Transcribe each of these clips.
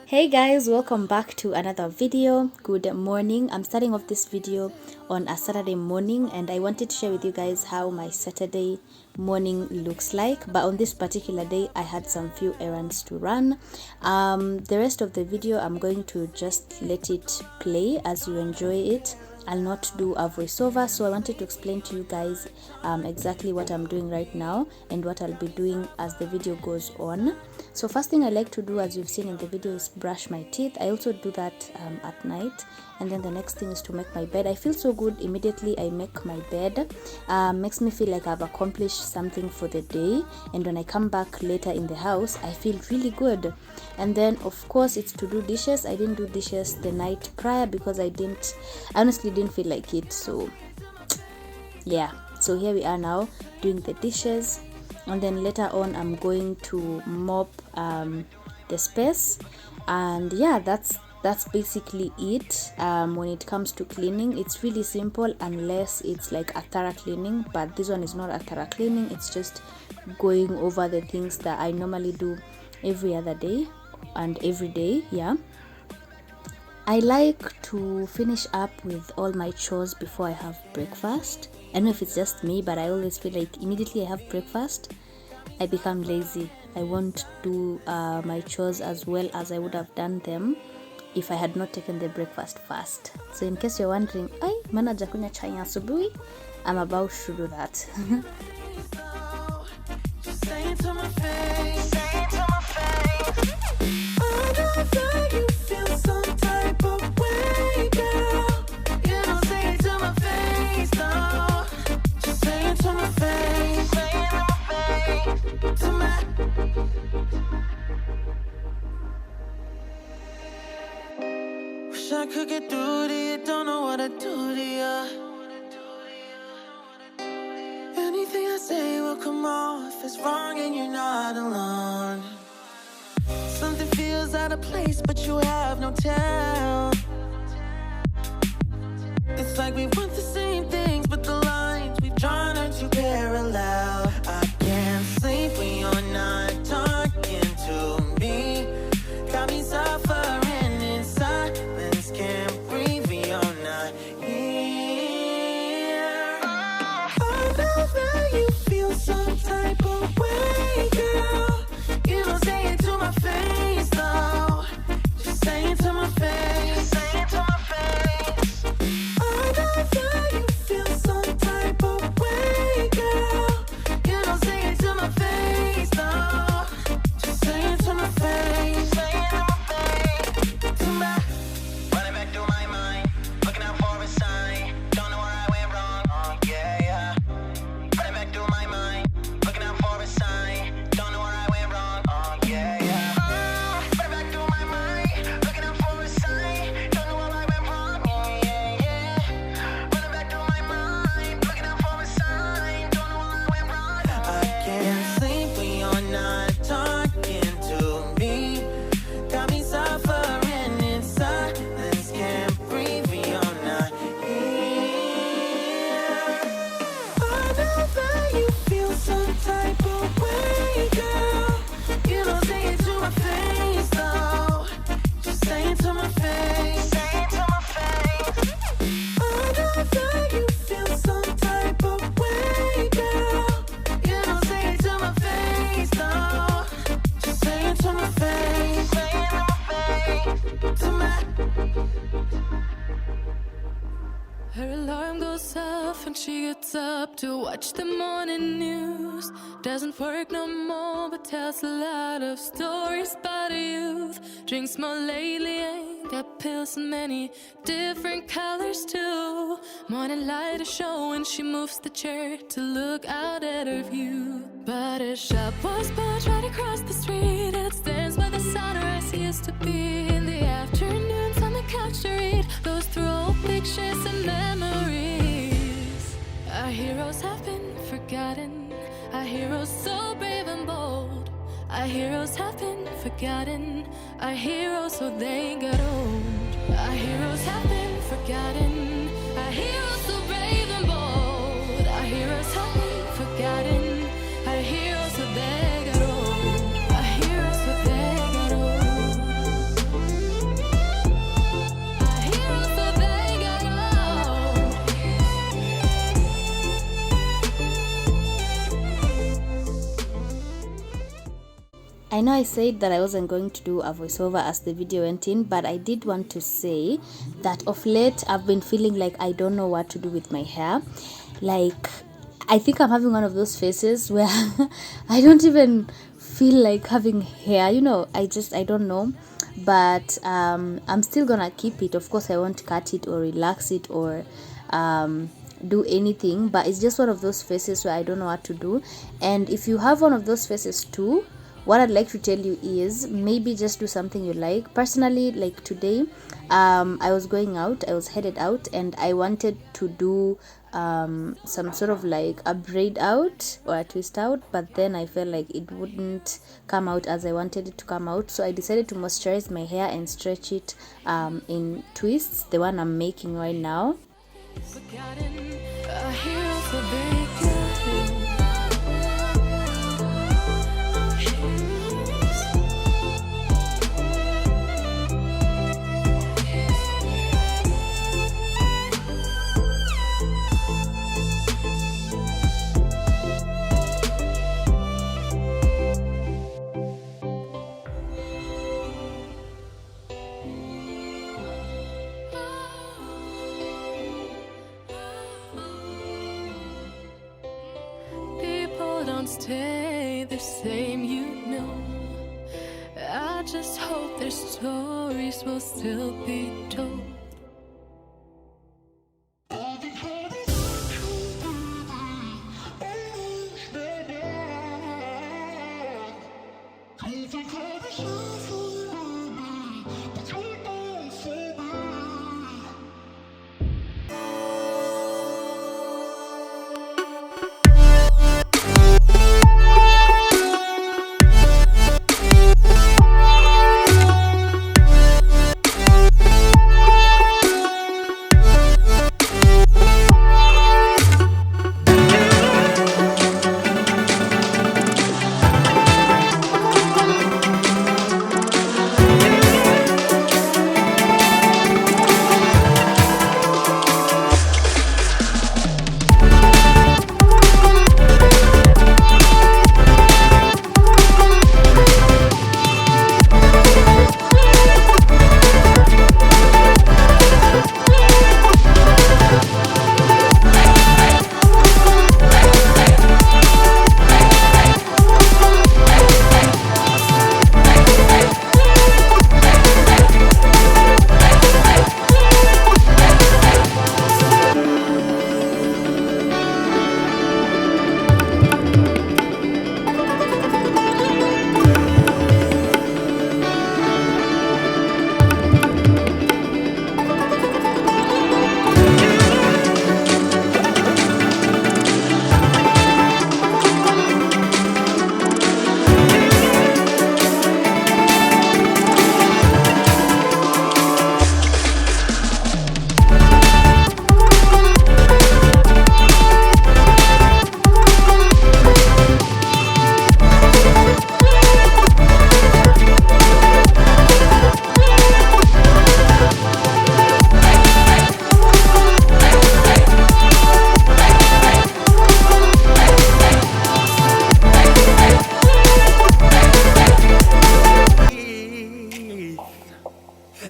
Hey guys, welcome back to another video. Good morning. I'm starting off this video on a Saturday morning and I wanted to share with you guys how my Saturday morning looks like. But on this particular day I had some few errands to run. The rest of the video I'm going to just let it play as you enjoy it. I'll not do a voiceover, so I wanted to explain to you guys exactly what I'm doing right now and what I'll be doing as the video goes on. So first thing I like to do, as you've seen in the video, is brush my teeth. I also do that at night, and then the next thing is to make my bed. I feel so good immediately I make my bed. Makes me feel like I've accomplished something for the day, and when I come back later in the house I feel really good. And then of course it's to do dishes. I didn't do dishes the night prior because I honestly didn't feel like it. So yeah, so here we are now doing the dishes, and then later on I'm going to mop the space. And yeah, that's basically it. When it comes to cleaning, it's really simple unless it's like a thorough cleaning, but this one is not a thorough cleaning. It's just going over the things that I normally do every other day and every day. Yeah, I like to finish up with all my chores before I have breakfast. I don't know if it's just me, but I always feel like immediately I have breakfast I become lazy. I won't do my chores as well as I would have done them if I had not taken the breakfast first. So in case you're wondering, ay, mana hajakunywa chai asubuhi, I'm about to do that. I could get through to you, don't know what I do to you. Anything I say will come off as wrong and you're not alone. Something feels out of place but you have no tell. It's like we want the same things but the lines we've drawn are too parallel. I can't sleep when you're not talking to me. Got me suffering in silence, can't breathe when you're not here. I know that you feel some type of way, girl. You don't say it to my face, though. Just say it to my face. Say it to my face. I know that you feel some type of way, girl. You don't say it to my face, though. Just say it to my face. Say it to my face. To my running back through my mind, looking out for a sign. Don't know where I went wrong. Oh yeah, yeah. Running back through my mind, looking out for a sign. Don't know where I went wrong. Oh yeah, yeah. Running back through my mind, looking out for a sign. Don't know where I went wrong. Oh yeah, yeah. Running back through my mind, looking out for a sign. Don't know where I went wrong. I can't sleep when you're not talking to me. Got me suffering in silence, can't breathe when you're not here. I know that you feel some type of way, girl. You don't say it to my face, though. Just say it to my face. Say it to my face. I know that you feel some type of way, girl. You don't say it to my face, though. Just say it to my face. Say it to my face. To my Her alarm goes off and she gets up to watch the morning news. Doesn't work no more but tells a lot of stories about her youth. Drinks more lately, ain't got pills in many different colors too. Morning light is showing, she moves the chair to look out at her view. But her shop was built right across the street. It stands where the sunrise used to be. In the afternoons on the couch to read, goes through old pictures and memories. Our heroes have been forgotten. Our heroes so brave and bold. Our heroes have been forgotten. Our heroes so they got old. Our heroes have been forgotten. Our heroes so brave and bold. Our heroes have been forgotten. Our heroes so they got old. Our heroes so they I know I said that I wasn't going to do a voiceover as the video went in, but I did want to say that of late I've been feeling like I don't know what to do with my hair. Like, I think I'm having one of those phases where I don't even feel like having hair, I don't know. But I'm still gonna keep it. Of course, I won't cut it or relax it or do anything, but it's just one of those phases where I don't know what to do. And if you have one of those phases too, what I'd like to tell you is maybe just do something you like. Personally, like today, I was headed out, and I wanted to do some sort of like a braid out or a twist out, but then I felt like it wouldn't come out as I wanted it to come out, so I decided to moisturize my hair and stretch it in twists, the one I'm making right now. Forgotten, a hero for bacon. Don't stay the same, I just hope their stories will still be told.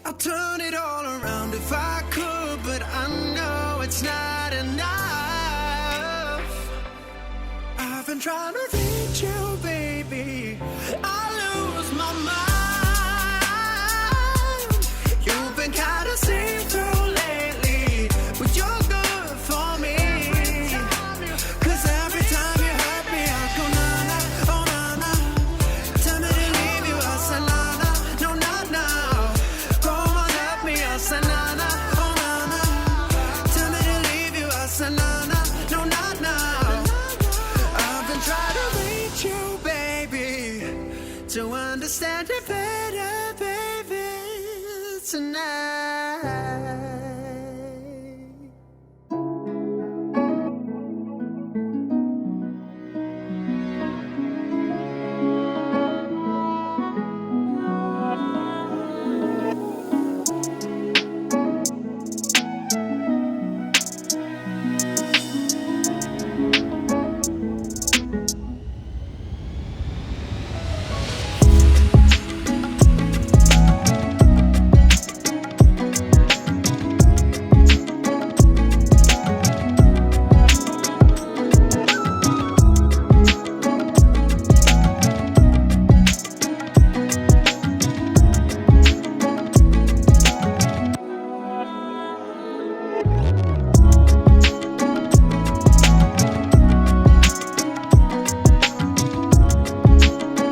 I'll turn it all around if I could, but I know it's not enough. I've been trying to